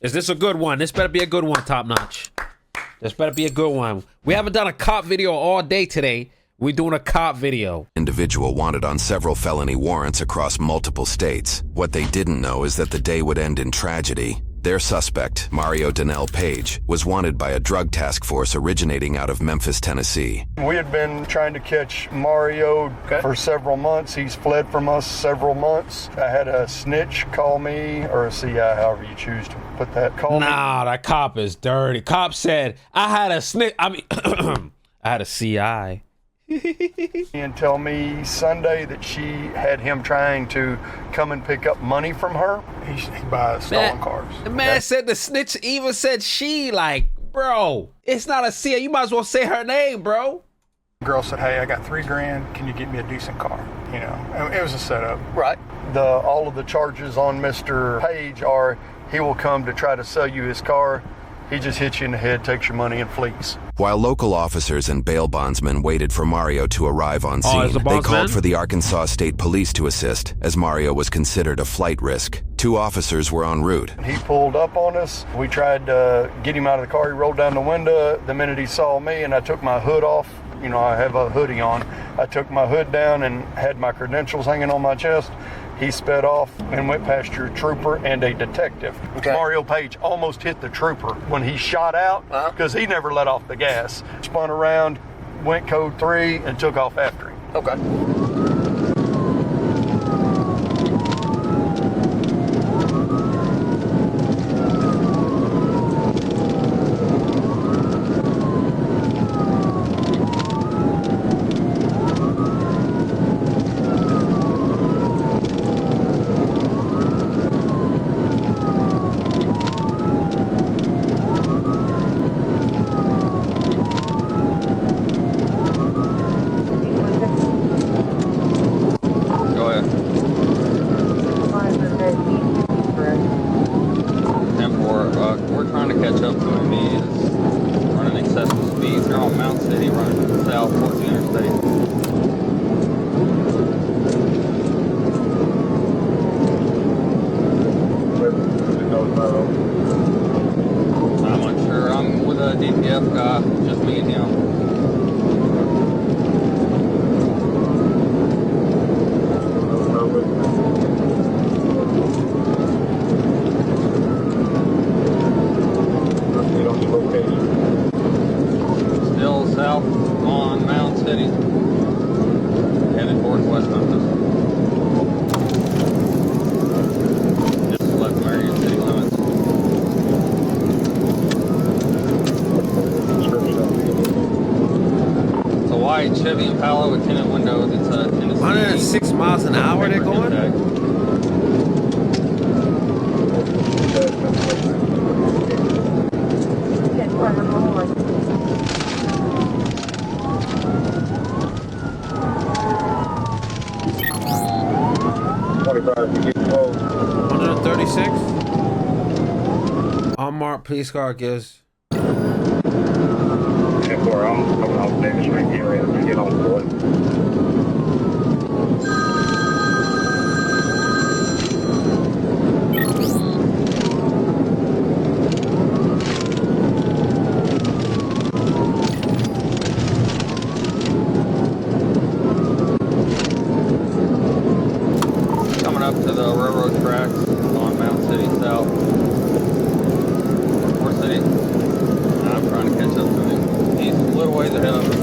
Is this a good one? This better be a good one, Top Notch. This better be a good one. We haven't done a cop video all day today. We're doing a cop video. Individual wanted on several felony warrants across multiple states. What they didn't know is that the day would end in tragedy. Their suspect, Mario Donnell Page, was wanted by a drug task force originating out of Memphis, Tennessee. We had been trying to catch Mario for several months. He's fled from us several months. I had a snitch call me, or a CI, however you choose to put that. Call me. Nah, that cop is dirty. Cop said, I had a snitch. I mean, I had a CI. And tell me Sunday that she had him trying to come and pick up money from her. He buys stolen cars. The man said the snitch even said she, like, bro, it's not a CI. You might as well say her name, bro. The girl said, hey, I got $3,000. Can you get me a decent car? You know, it was a setup. Right. All of the charges on Mr. Page are he will come to try to sell you his car. He just hits you in the head, takes your money, and flees. While local officers and bail bondsmen waited for Mario to arrive on scene, they called for the Arkansas State Police to assist, as Mario was considered a flight risk. 2 officers were en route. He pulled up on us. We tried to get him out of the car. He rolled down the window. The minute he saw me, and I took my hood off, you know, I have a hoodie on. I took my hood down and had my credentials hanging on my chest. He sped off and went past your trooper and a detective. Okay. Mario Page almost hit the trooper when he shot out because he never let off the gas. Spun around, went code 3, and took off after him. Okay. Chevy Impala with tinted windows. It's a Tennessee. 106 miles an hour they're going? $136. Unmarked police car gives. I'm coming off Davis right here and get on board. Coming up to the railroad tracks on Mountain City South. Fort City. I'm trying to catch up to him. He's a little ways ahead of us.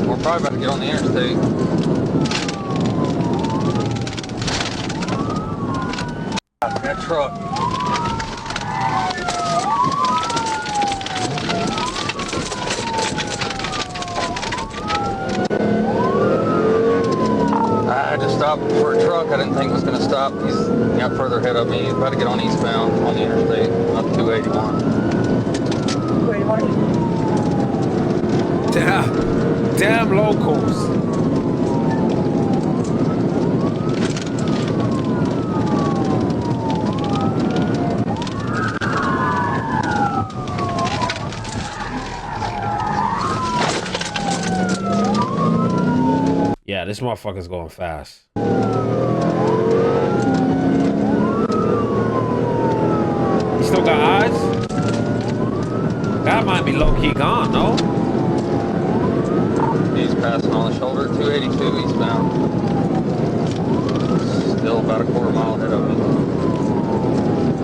We're probably about to get on the interstate. That truck. I just stopped for a truck I didn't think was going to stop. He's got further ahead of me. He's about to get on eastbound on the interstate up 281. Damn locals. Yeah, this motherfucker's going fast. He still got eyes? That might be low-key gone, no? He's passing on the shoulder, 282 eastbound. Still about a quarter mile ahead of me.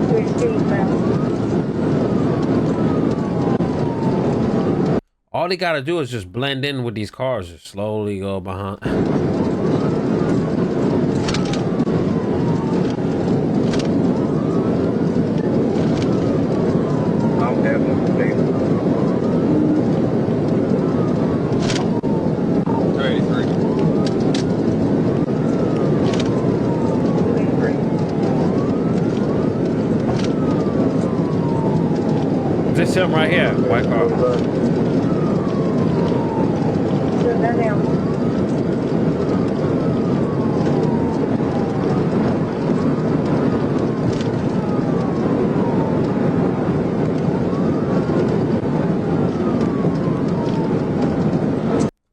282 eastbound. All they gotta do is just blend in with these cars. Just slowly go behind. I don't have no data. 283. 283. This him right here, white car. They're down.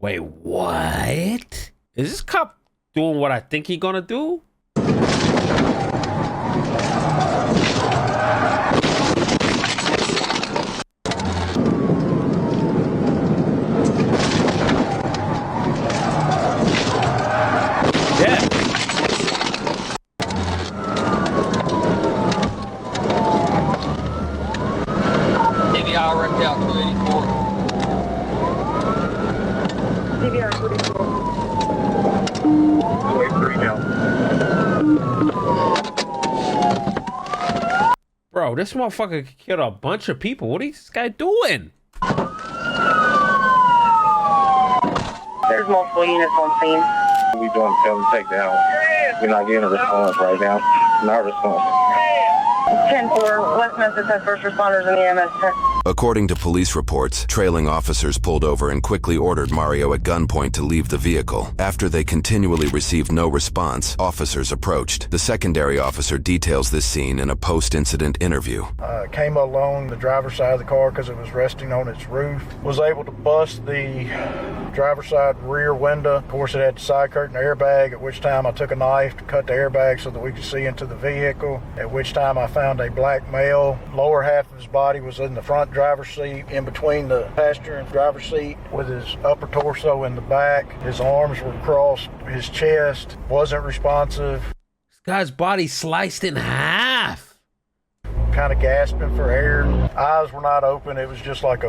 Wait, what? Is this cop doing what I think he gonna do? Yeah. DVI wrecked out 284. DVR 44. 283 now. Bro, this motherfucker killed a bunch of people. What is this guy doing? There's multiple units on scene. We doing film takedown. We're not getting a response right now. Not a response. 10-4, West Memphis has first responders in the EMS tent. According to police reports, trailing officers pulled over and quickly ordered Mario at gunpoint to leave the vehicle. After they continually received no response, officers approached. The secondary officer details this scene in a post-incident interview. Came along the driver's side of the car because it was resting on its roof. Was able to bust the driver's side rear window. Of course, it had the side curtain airbag, at which time I took a knife to cut the airbag so that we could see into the vehicle, at which time I found a black male. Lower half of his body was in the front driver's seat, in between the passenger and driver's seat, with his upper torso in the back. His arms were crossed. His chest wasn't responsive. This guy's body sliced in half. Kind of gasping for air. Eyes were not open. It was just like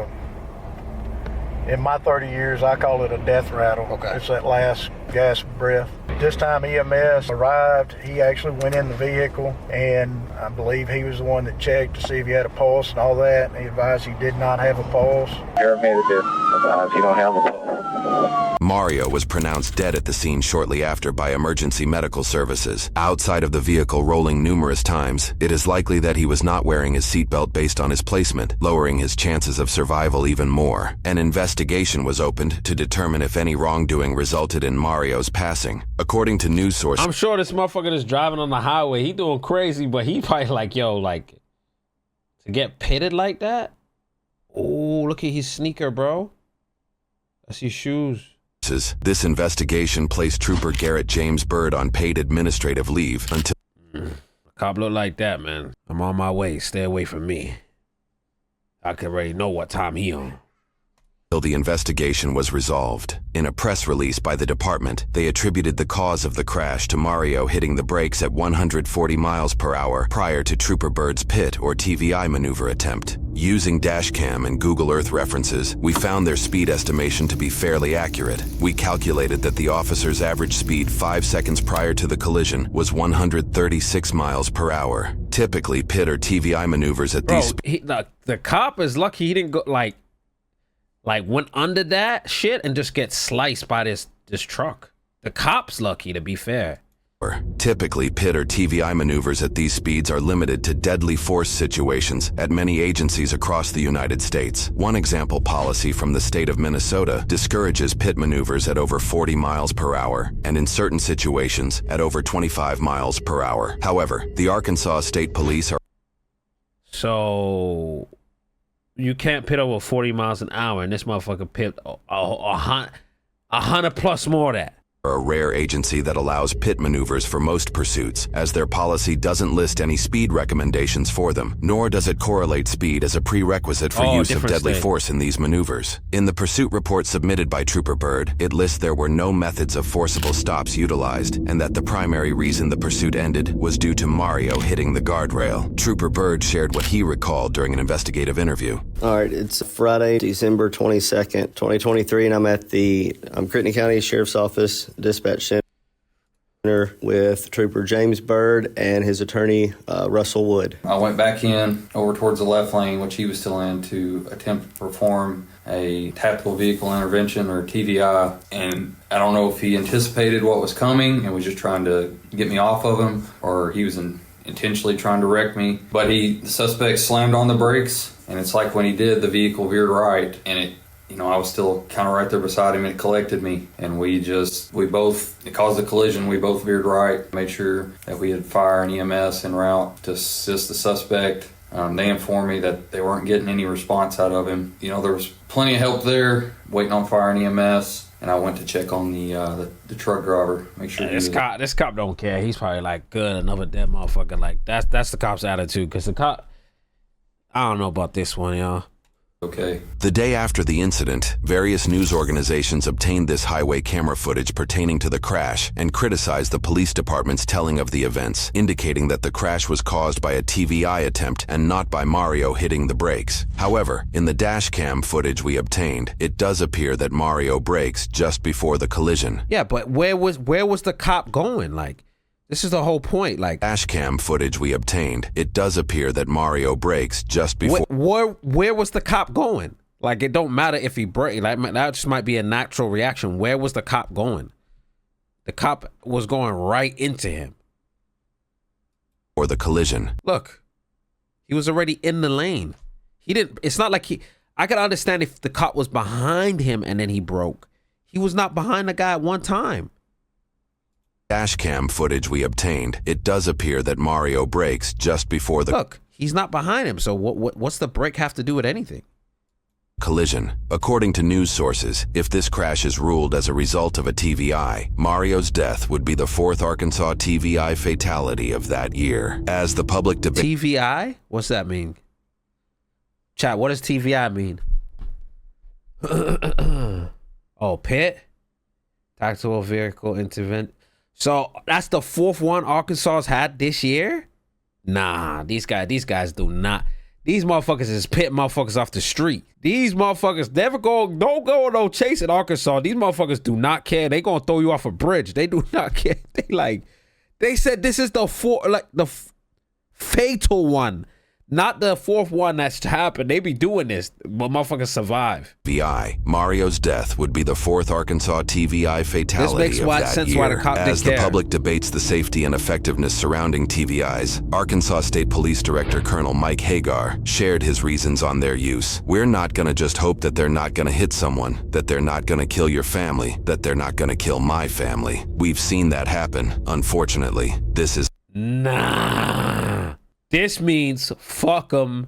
in my 30 years, I call it a death rattle. Okay. It's that last gasp of breath. This time EMS arrived. He actually went in the vehicle, and I believe he was the one that checked to see if he had a pulse and all that. And he advised he did not have a pulse. Paramedic advised you don't have a pulse. Mario was pronounced dead at the scene shortly after by emergency medical services. Outside of the vehicle rolling numerous times, it is likely that he was not wearing his seatbelt based on his placement, lowering his chances of survival even more. An investigation was opened to determine if any wrongdoing resulted in Mario's passing. According to news sources, I'm sure this motherfucker that's driving on the highway, he doing crazy, but he probably like, yo, like, to get pitted like that? Oh, look at his sneaker, bro. That's his shoes. this investigation placed Trooper Garrett James Bird on paid administrative leave until... Cop look like that, man. I'm on my way. Stay away from me. I can already know what time he on. the investigation was resolved. In a press release by the department, they attributed the cause of the crash to Mario hitting the brakes at 140 miles per hour prior to Trooper Bird's pit or TVI maneuver attempt. Using dashcam and Google Earth references, we found their speed estimation to be fairly accurate. We calculated that the officer's average speed 5 seconds prior to the collision was 136 miles per hour. Typically, pit or TVI maneuvers at these... The cop is lucky he didn't go, like went under that shit and just get sliced by this truck. The cop's lucky, to be fair. Typically, pit or TVI maneuvers at these speeds are limited to deadly force situations at many agencies across the United States. One example policy from the state of Minnesota discourages pit maneuvers at over 40 miles per hour, and in certain situations, at over 25 miles per hour. However, the Arkansas State Police are... So, you can't pit over 40 miles an hour, and this motherfucker pit a hundred plus more of that. are a rare agency that allows pit maneuvers for most pursuits, as their policy doesn't list any speed recommendations for them, nor does it correlate speed as a prerequisite for use of deadly force in these maneuvers. In the pursuit report submitted by Trooper Bird, it lists there were no methods of forcible stops utilized, and that the primary reason the pursuit ended was due to Mario hitting the guardrail. Trooper Bird shared what he recalled during an investigative interview. All right, it's Friday, December 22nd, 2023, and I'm at the Crittenden County Sheriff's Office Dispatch Center with Trooper James Bird and his attorney, Russell Wood. I went back in over towards the left lane, which he was still in, to attempt to perform a tactical vehicle intervention, or TVI, and I don't know if he anticipated what was coming and was just trying to get me off of him, or he was intentionally trying to wreck me. But the suspect slammed on the brakes, and it's like when he did, the vehicle veered right, and I was still kind of right there beside him, and it collected me, and it caused a collision. We both veered right, made sure that we had fire and EMS en route to assist the suspect. They informed me that they weren't getting any response out of him. There was plenty of help there, waiting on fire and EMS, and I went to check on the truck driver, make sure. This cop don't care. He's probably like, good, another dead motherfucker. Like that's the cop's attitude, because the cop, I don't know about this one, y'all. Okay. The day after the incident, various news organizations obtained this highway camera footage pertaining to the crash and criticized the police department's telling of the events, indicating that the crash was caused by a TVI attempt and not by Mario hitting the brakes. However, in the dash cam footage we obtained, it does appear that Mario brakes just before the collision. Yeah, but where was the cop going? Like, this is the whole point. Like, Dash cam footage we obtained, it does appear that Mario brakes just before. Where was the cop going? Like, it don't matter if he braked. Like, that just might be a natural reaction. Where was the cop going? The cop was going right into him. Or the collision. Look, he was already in the lane. It's not like I could understand if the cop was behind him and then he broke. He was not behind the guy at one time. Dash cam footage we obtained, it does appear that Mario brakes just before the. Look, he's not behind him, so what's the brake have to do with anything? Collision. According to news sources, if this crash is ruled as a result of a TVI, Mario's death would be the fourth Arkansas TVI fatality of that year. As the public debate. TVI? What's that mean? Chat, what does TVI mean? Oh, PIT? Tactical Vehicle Intervention. So that's the fourth one Arkansas's had this year? Nah, these guys do not. These motherfuckers is pit motherfuckers off the street. These motherfuckers don't go no chase in Arkansas. These motherfuckers do not care. They gonna throw you off a bridge. They do not care. They said this is the fatal one. Not the fourth one that's happened. They be doing this, but motherfuckers survive. Mario's death would be the fourth Arkansas TVI fatality of that year. Why the cop As the public debates the safety and effectiveness surrounding TVIs, Arkansas State Police Director Colonel Mike Hagar shared his reasons on their use. We're not gonna just hope that they're not gonna hit someone, that they're not gonna kill your family, that they're not gonna kill my family. We've seen that happen. Unfortunately, this is. Nah. This means fuck them.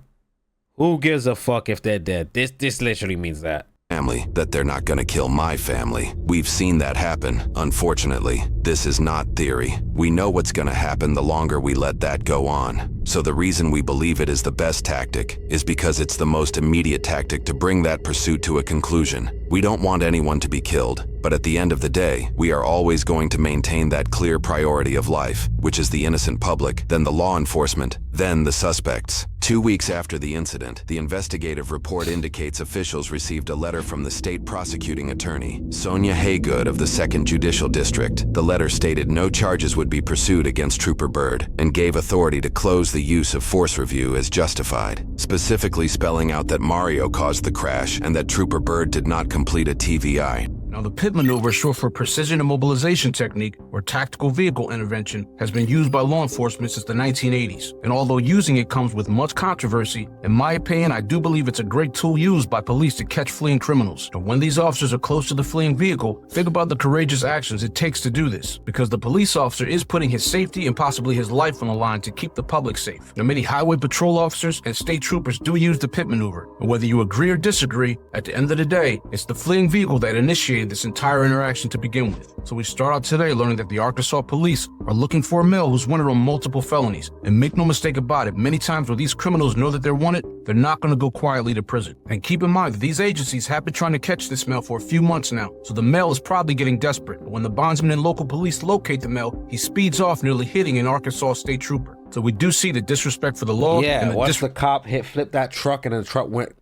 Who gives a fuck if they're dead? This literally means that. Family, that they're not gonna kill my family. We've seen that happen. Unfortunately, this is not theory. We know what's gonna happen the longer we let that go on. So the reason we believe it is the best tactic is because it's the most immediate tactic to bring that pursuit to a conclusion. We don't want anyone to be killed, but at the end of the day, we are always going to maintain that clear priority of life, which is the innocent public, then the law enforcement, then the suspects. 2 weeks after the incident, the investigative report indicates officials received a letter from the state prosecuting attorney, Sonia Haygood of the 2nd Judicial District. The letter stated no charges would be pursued against Trooper Bird and gave authority to close the use of force review as justified, specifically spelling out that Mario caused the crash and that Trooper Bird did not complete a TVI. Now, the PIT maneuver, short for Precision Immobilization Technique, or Tactical Vehicle Intervention, has been used by law enforcement since the 1980s. And although using it comes with much controversy, in my opinion, I do believe it's a great tool used by police to catch fleeing criminals. And when these officers are close to the fleeing vehicle, think about the courageous actions it takes to do this, because the police officer is putting his safety and possibly his life on the line to keep the public safe. Now, many highway patrol officers and state troopers do use the PIT maneuver. And whether you agree or disagree, at the end of the day, it's the fleeing vehicle that initiated this entire interaction to begin with. So we start out today learning that the Arkansas police are looking for a male who's wanted on multiple felonies. And make no mistake about it, many times when these criminals know that they're wanted, they're not going to go quietly to prison. And keep in mind that these agencies have been trying to catch this male for a few months now, so the male is probably getting desperate. But when the bondsman and local police locate the male, he speeds off, nearly hitting an Arkansas state trooper. So we do see the disrespect for the law. Yeah, and once the cop flipped that truck and the truck went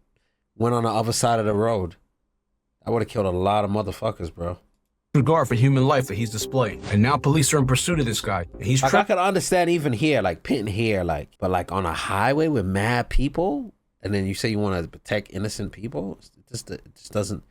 on the other side of the road. I would have killed a lot of motherfuckers, bro. Regard for human life that he's displaying. And now police are in pursuit of this guy. And he's like, I could understand even here, like pitting here, like, but like on a highway with mad people, and then you say you want to protect innocent people, it just doesn't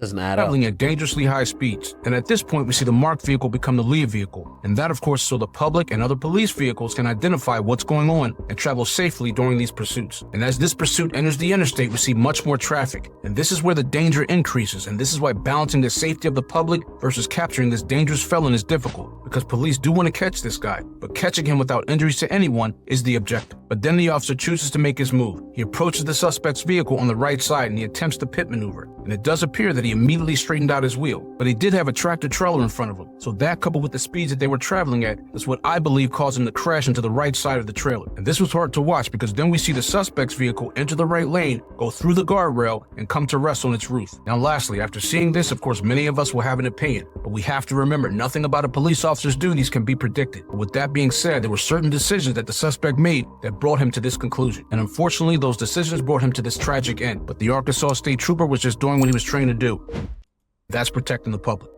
add up. Traveling at dangerously high speeds. And at this point, we see the marked vehicle become the lead vehicle. And that, of course, so the public and other police vehicles can identify what's going on and travel safely during these pursuits. And as this pursuit enters the interstate, we see much more traffic. And this is where the danger increases. And this is why balancing the safety of the public versus capturing this dangerous felon is difficult. Because police do want to catch this guy, but catching him without injuries to anyone is the objective. But then the officer chooses to make his move. He approaches the suspect's vehicle on the right side and he attempts the pit maneuver. And it does appear that he immediately straightened out his wheel, but he did have a tractor trailer in front of him. So that, coupled with the speeds that they were traveling at, is what I believe caused him to crash into the right side of the trailer. And this was hard to watch because then we see the suspect's vehicle enter the right lane, go through the guardrail, and come to rest on its roof. Now lastly, after seeing this, of course, many of us will have an opinion, but we have to remember nothing about a police officer's duties can be predicted. But with that being said, there were certain decisions that the suspect made that brought him to this conclusion. And unfortunately, those decisions brought him to this tragic end. But the Arkansas State Trooper was just doing what he was trained to do. That's protecting the public.